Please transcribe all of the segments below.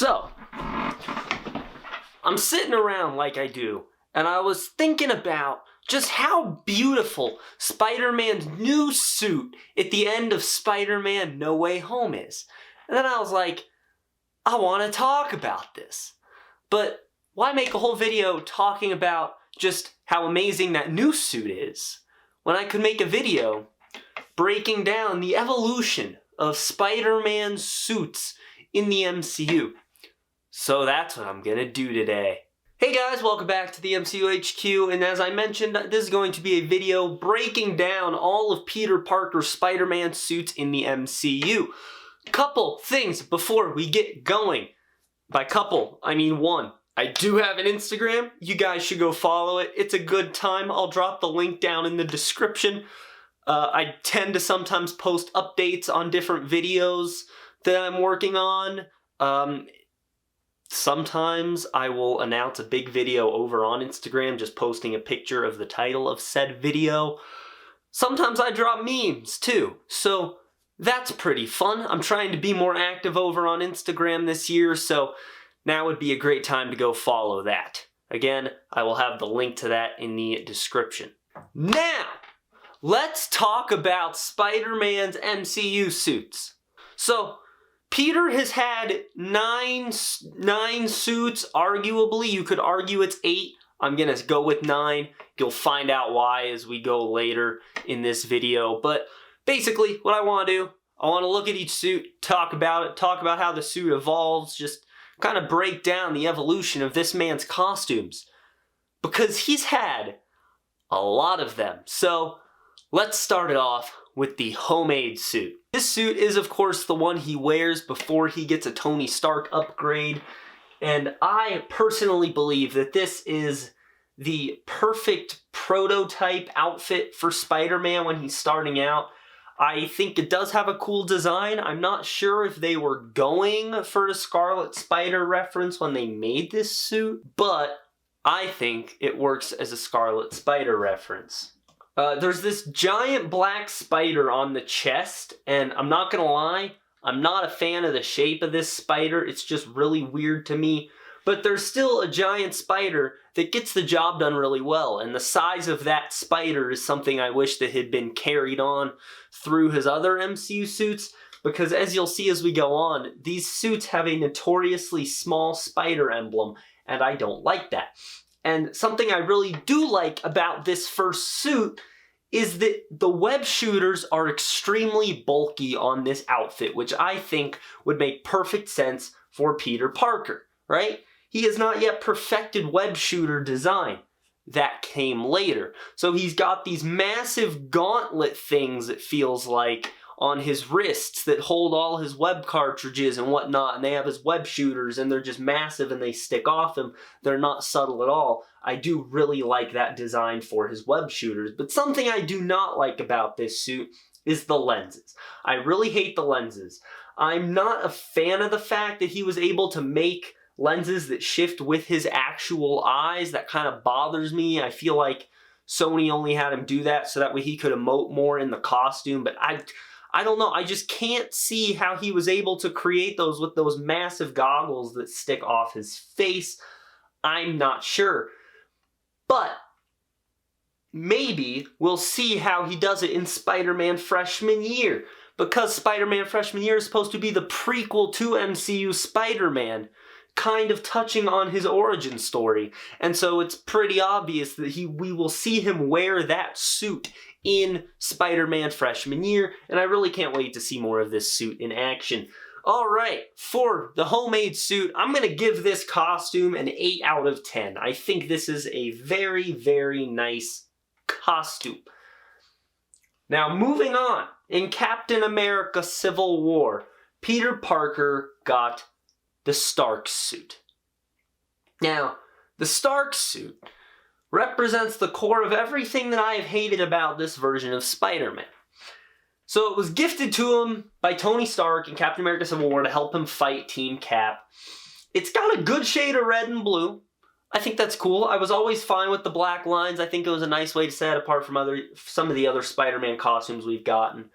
So, I'm sitting around like I do, and I was thinking about just how beautiful Spider-Man's new suit at the end of Spider-Man No Way Home is. And then I was like, I want to talk about this. But why make a whole video talking about just how amazing that new suit is, when I could make a video breaking down the evolution of Spider-Man's suits in the MCU. So that's what I'm gonna do today. Hey guys, welcome back to the MCU HQ, and as I mentioned, this is going to be a video breaking down all of Peter Parker's Spider-Man suits in the MCU. Couple things before we get going. By couple, I mean one. I do have an Instagram. You guys should go follow it. It's a good time. I'll drop the link down in the description. I tend to sometimes post updates on different videos that I'm working on. Sometimes I will announce a big video over on Instagram, just posting a picture of the title of said video. Sometimes I drop memes too, so that's pretty fun. I'm trying to be more active over on Instagram this year, so now would be a great time to go follow that. Again, I will have the link to that in the description. Now, let's talk about Spider-Man's MCU suits. So, Peter has had nine suits, arguably. You could argue it's 8. I'm gonna go with 9. You'll find out why as we go later in this video. But basically, what I want to do, I want to look at each suit, talk about it, talk about how the suit evolves, just kind of break down the evolution of this man's costumes. Because he's had a lot of them. So, let's start it off with the homemade suit. This suit is, of course, the one he wears before he gets a Tony Stark upgrade, and I personally believe that this is the perfect prototype outfit for Spider-Man when he's starting out. I think it does have a cool design. I'm not sure if they were going for a Scarlet Spider reference when they made this suit, but I think it works as a Scarlet Spider reference. There's this giant black spider on the chest, and I'm not gonna lie, I'm not a fan of the shape of this spider. It's just really weird to me. But there's still a giant spider that gets the job done really well, and the size of that spider is something I wish that had been carried on through his other MCU suits, because as you'll see as we go on, these suits have a notoriously small spider emblem, and I don't like that. And something I really do like about this first suit is that the web shooters are extremely bulky on this outfit, which I think would make perfect sense for Peter Parker, right? He has not yet perfected web shooter design. That came later. So he's got these massive gauntlet things, it feels like, on his wrists that hold all his web cartridges and whatnot, and they have his web shooters, and they're just massive and they stick off him. They're not subtle at all. I do really like that design for his web shooters, but something I do not like about this suit is the lenses. I really hate the lenses. I'm not a fan of the fact that he was able to make lenses that shift with his actual eyes. That kind of bothers me. I feel like Sony only had him do that so that way he could emote more in the costume, but I don't know, I just can't see how he was able to create those with those massive goggles that stick off his face. I'm not sure. But maybe we'll see how he does it in Spider-Man Freshman Year. Because Spider-Man Freshman Year is supposed to be the prequel to MCU Spider-Man, kind of touching on his origin story. And so it's pretty obvious that we will see him wear that suit in Spider-Man Freshman Year, and I really can't wait to see more of this suit in action. Alright, for the homemade suit, I'm going to give this costume an 8 out of 10. I think this is a very, very nice costume. Now, moving on, in Captain America Civil War, Peter Parker got the Stark suit. Now, the Stark suit represents the core of everything that I have hated about this version of Spider-Man. So it was gifted to him by Tony Stark in Captain America Civil War to help him fight Team Cap. It's got a good shade of red and blue. I think that's cool. I was always fine with the black lines. I think it was a nice way to set it apart from some of the other Spider-Man costumes we've gotten.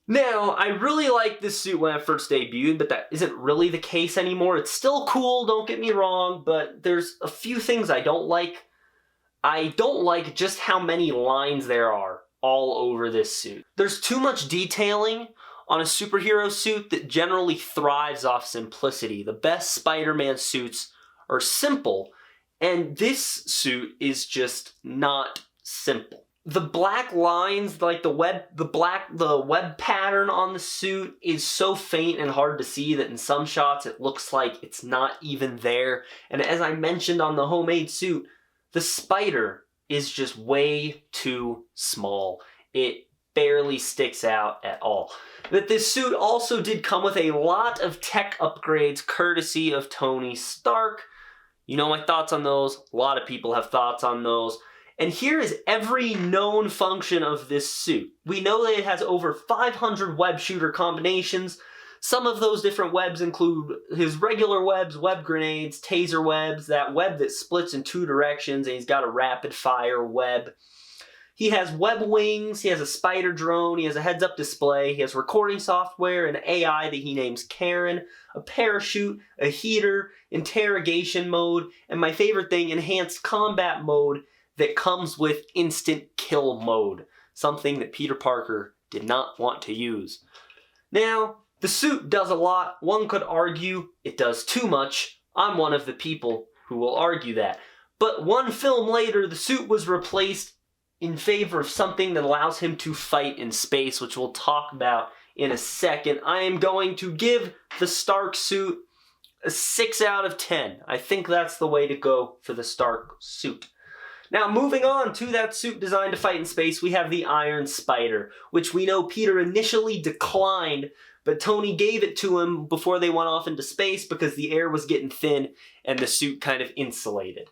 Now, I really liked this suit when it first debuted, but that isn't really the case anymore. It's still cool, don't get me wrong, but there's a few things I don't like. I don't like just how many lines there are all over this suit. There's too much detailing on a superhero suit that generally thrives off simplicity. The best Spider-Man suits are simple, and this suit is just not simple. The black lines, like the web pattern on the suit is so faint and hard to see that in some shots it looks like it's not even there. And as I mentioned on the homemade suit, the spider is just way too small. It barely sticks out at all. But this suit also did come with a lot of tech upgrades courtesy of Tony Stark. You know my thoughts on those. A lot of people have thoughts on those. And here is every known function of this suit. We know that it has over 500 web shooter combinations. Some of those different webs include his regular webs, web grenades, taser webs, that web that splits in 2 directions, and he's got a rapid fire web. He has web wings, he has a spider drone, he has a heads-up display, he has recording software, an AI that he names Karen, a parachute, a heater, interrogation mode, and my favorite thing, enhanced combat mode that comes with instant kill mode, something that Peter Parker did not want to use. Now, the suit does a lot. One could argue it does too much. I'm one of the people who will argue that. But one film later, the suit was replaced in favor of something that allows him to fight in space, which we'll talk about in a second. I am going to give the Stark suit a 6 out of 10. I think that's the way to go for the Stark suit. Now, moving on to that suit designed to fight in space, we have the Iron Spider, which we know Peter initially declined, but Tony gave it to him before they went off into space because the air was getting thin and the suit kind of insulated.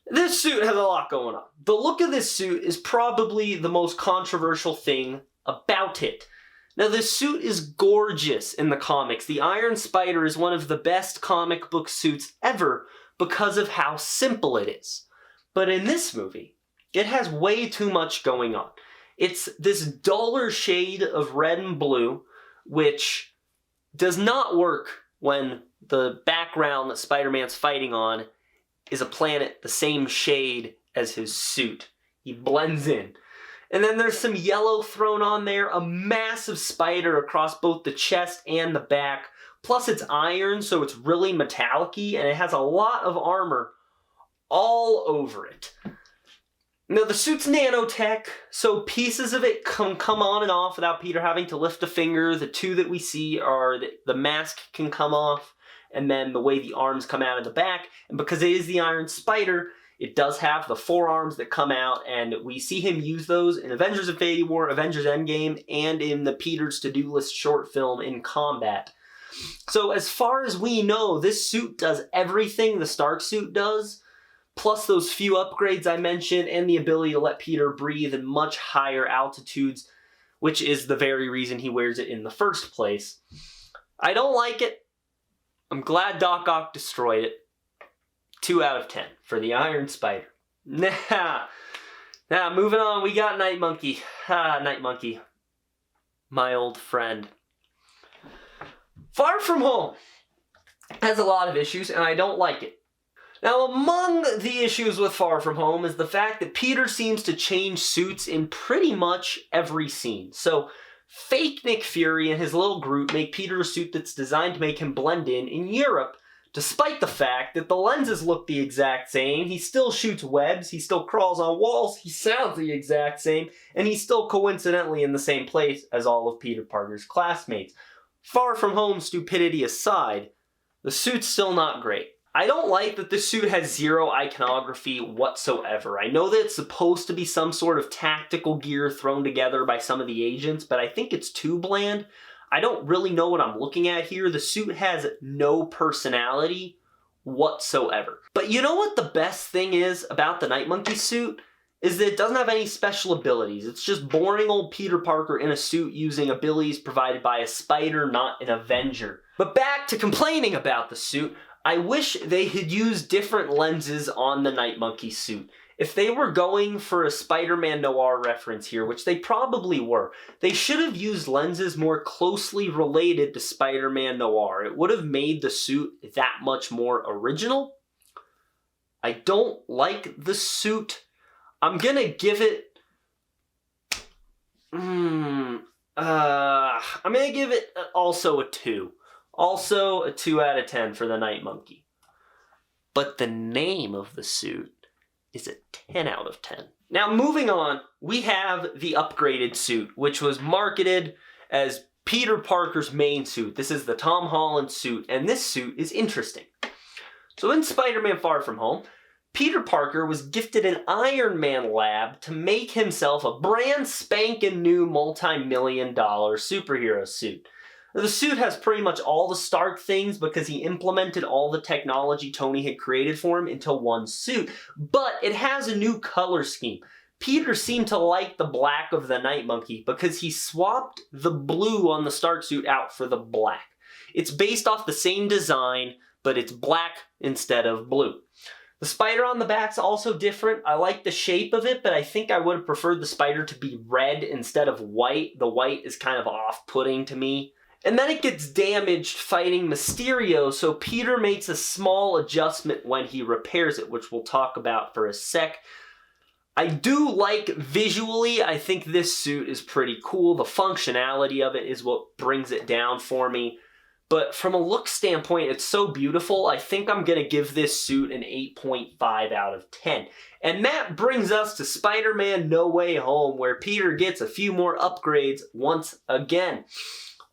This suit has a lot going on. The look of this suit is probably the most controversial thing about it. Now, this suit is gorgeous in the comics. The Iron Spider is one of the best comic book suits ever because of how simple it is. But in this movie, it has way too much going on. It's this duller shade of red and blue, which does not work when the background that Spider-Man's fighting on is a planet the same shade as his suit. He blends in. And then there's some yellow thrown on there, a massive spider across both the chest and the back. Plus it's iron, so it's really metallic-y, and it has a lot of armor all over it. Now the suit's nanotech, so pieces of it come on and off without Peter having to lift a finger. The two that we see are the mask can come off, and then the way the arms come out of the back. And because it is the Iron Spider, it does have the 4 arms that come out, and we see him use those in Avengers Infinity War, Avengers Endgame, and in the Peter's To-Do List short film In Combat. So as far as we know, this suit does everything the Stark suit does, plus those few upgrades I mentioned, and the ability to let Peter breathe in much higher altitudes, which is the very reason he wears it in the first place. I don't like it. I'm glad Doc Ock destroyed it. 2 out of 10 for the Iron Spider. Now, moving on, we got Night Monkey. Night Monkey. My old friend. Far From Home has a lot of issues, and I don't like it. Now, among the issues with Far From Home is the fact that Peter seems to change suits in pretty much every scene. So, fake Nick Fury and his little Groot make Peter a suit that's designed to make him blend in Europe, despite the fact that the lenses look the exact same, he still shoots webs, he still crawls on walls, he sounds the exact same, and he's still coincidentally in the same place as all of Peter Parker's classmates. Far From Home stupidity aside, the suit's still not great. I don't like that this suit has zero iconography whatsoever. I know that it's supposed to be some sort of tactical gear thrown together by some of the agents, but I think it's too bland. I don't really know what I'm looking at here. The suit has no personality whatsoever. But you know what the best thing is about the Night Monkey suit? Is that it doesn't have any special abilities. It's just boring old Peter Parker in a suit using abilities provided by a spider, not an Avenger. But back to complaining about the suit, I wish they had used different lenses on the Night Monkey suit. if they were going for a Spider-Man noir reference here, which they probably were, they should have used lenses more closely related to Spider-Man noir. It would have made the suit that much more original. I don't like the suit. I'm gonna give it... I'm gonna give it also a 2. Also a 2 out of 10 for the Night Monkey. But the name of the suit is a 10 out of 10. Now moving on, we have the upgraded suit, which was marketed as Peter Parker's main suit. This is the Tom Holland suit, and this suit is interesting. So in Spider-Man Far From Home, Peter Parker was gifted an Iron Man lab to make himself a brand spanking new multi-million-dollar superhero suit. The suit has pretty much all the Stark things because he implemented all the technology Tony had created for him into one suit, but it has a new color scheme. Peter seemed to like the black of the Night Monkey because he swapped the blue on the Stark suit out for the black. It's based off the same design, but it's black instead of blue. The spider on the back's also different. I like the shape of it, but I think I would have preferred the spider to be red instead of white. The white is kind of off-putting to me. And then it gets damaged fighting Mysterio, so Peter makes a small adjustment when he repairs it, which we'll talk about for a sec. I do like visually, I think this suit is pretty cool. The functionality of it is what brings it down for me. But from a look standpoint, it's so beautiful, I think I'm going to give this suit an 8.5 out of 10. And that brings us to Spider-Man No Way Home, where Peter gets a few more upgrades once again.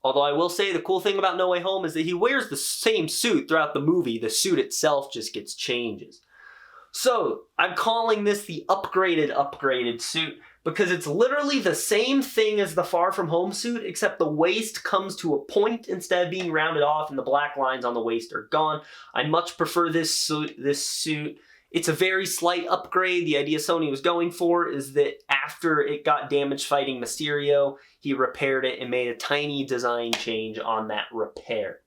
Although I will say the cool thing about No Way Home is that he wears the same suit throughout the movie. The suit itself just gets changes. So, I'm calling this the upgraded suit because it's literally the same thing as the Far From Home suit, except the waist comes to a point instead of being rounded off and the black lines on the waist are gone. I much prefer this suit. It's a very slight upgrade. The idea Sony was going for is that after it got damaged fighting Mysterio, he repaired it and made a tiny design change on that repair.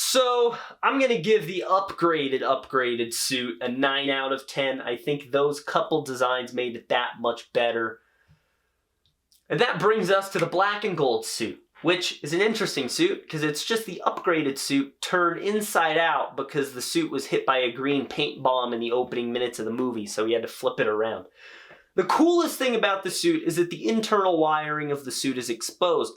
So, I'm going to give the upgraded suit a 9 out of 10. I think those couple designs made it that much better. And that brings us to the black and gold suit, which is an interesting suit because it's just the upgraded suit turned inside out because the suit was hit by a green paint bomb in the opening minutes of the movie, so he had to flip it around. The coolest thing about the suit is that the internal wiring of the suit is exposed.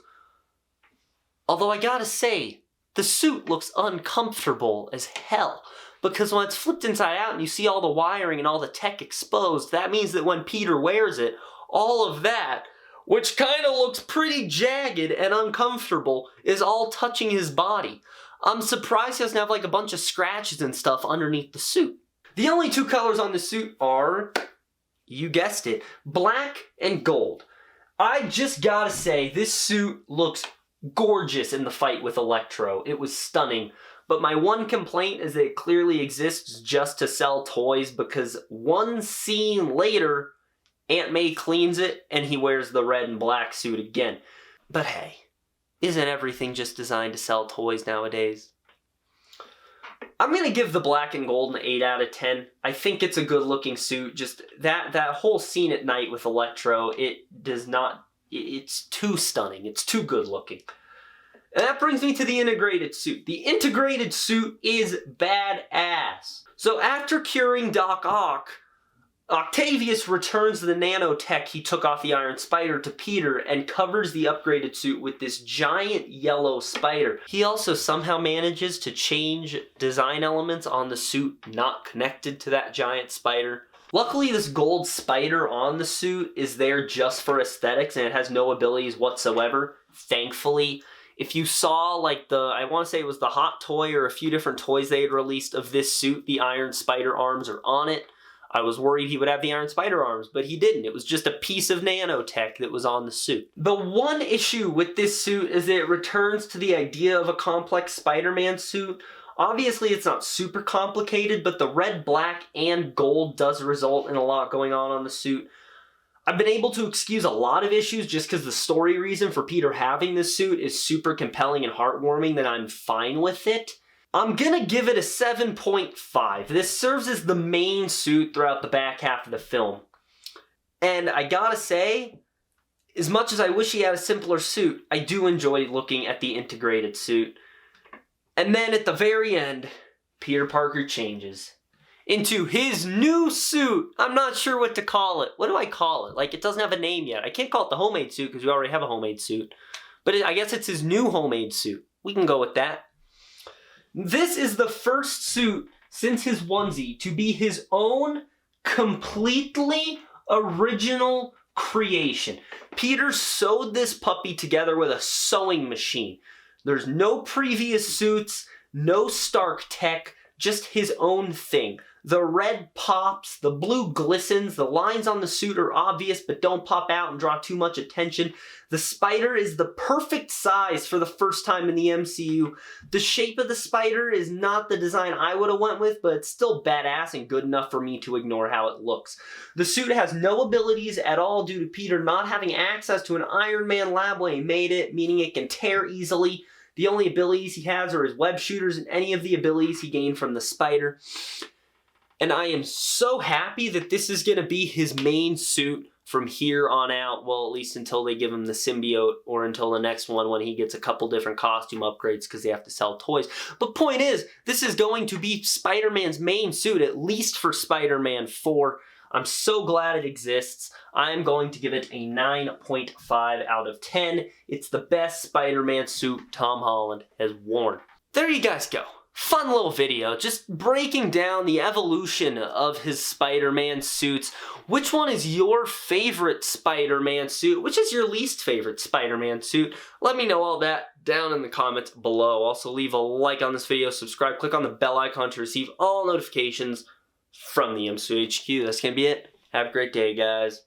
Although I gotta say, the suit looks uncomfortable as hell, because when it's flipped inside out and you see all the wiring and all the tech exposed, that means that when Peter wears it, all of that, which kind of looks pretty jagged and uncomfortable, is all touching his body. I'm surprised he doesn't have like a bunch of scratches and stuff underneath the suit. The only two colors on the suit are, you guessed it, black and gold. I just gotta say, this suit looks gorgeous in the fight with Electro. It was stunning. But my one complaint is that it clearly exists just to sell toys because one scene later, Aunt May cleans it and he wears the red and black suit again. But hey, isn't everything just designed to sell toys nowadays? I'm going to give the black and gold an 8 out of 10. I think it's a good looking suit. Just that whole scene at night with Electro, it's too stunning. It's too good looking. And that brings me to the integrated suit. The integrated suit is badass. So after curing Doc Ock, Octavius returns the nanotech he took off the Iron Spider to Peter and covers the upgraded suit with this giant yellow spider. He also somehow manages to change design elements on the suit not connected to that giant spider. Luckily, this gold spider on the suit is there just for aesthetics and it has no abilities whatsoever, thankfully. If you saw, like, I want to say it was the Hot Toy or a few different toys they had released of this suit, the Iron Spider arms are on it. I was worried he would have the Iron Spider arms, but he didn't. It was just a piece of nanotech that was on the suit. The one issue with this suit is that it returns to the idea of a complex Spider-Man suit. Obviously, it's not super complicated, but the red, black, and gold does result in a lot going on the suit. I've been able to excuse a lot of issues just because the story reason for Peter having this suit is super compelling and heartwarming that I'm fine with it. I'm gonna give it a 7.5. This serves as the main suit throughout the back half of the film. And I gotta say, as much as I wish he had a simpler suit, I do enjoy looking at the integrated suit. And then at the very end, Peter Parker changes into his new suit. I'm not sure what to call it. What do I call it? Like, it doesn't have a name yet. I can't call it the homemade suit because we already have a homemade suit. But I guess it's his new homemade suit. We can go with that. This is the first suit since his onesie to be his own completely original creation. Peter sewed this puppy together with a sewing machine. There's no previous suits, no Stark tech, just his own thing. The red pops, the blue glistens, the lines on the suit are obvious but don't pop out and draw too much attention. The spider is the perfect size for the first time in the MCU. The shape of the spider is not the design I would have went with, but it's still badass and good enough for me to ignore how it looks. The suit has no abilities at all due to Peter not having access to an Iron Man lab when he made it, meaning it can tear easily. The only abilities he has are his web shooters and any of the abilities he gained from the spider. And I am so happy that this is going to be his main suit from here on out. Well, at least until they give him the symbiote or until the next one when he gets a couple different costume upgrades because they have to sell toys. But point is, this is going to be Spider-Man's main suit, at least for Spider-Man 4. I'm so glad it exists. I'm going to give it a 9.5 out of 10. It's the best Spider-Man suit Tom Holland has worn. There you guys go. Fun little video, just breaking down the evolution of his Spider-Man suits. Which one is your favorite Spider-Man suit? Which is your least favorite Spider-Man suit? Let me know all that down in the comments below. Also, leave a like on this video, subscribe, click on the bell icon to receive all notifications from the MCU HQ. That's gonna be it. Have a great day, guys.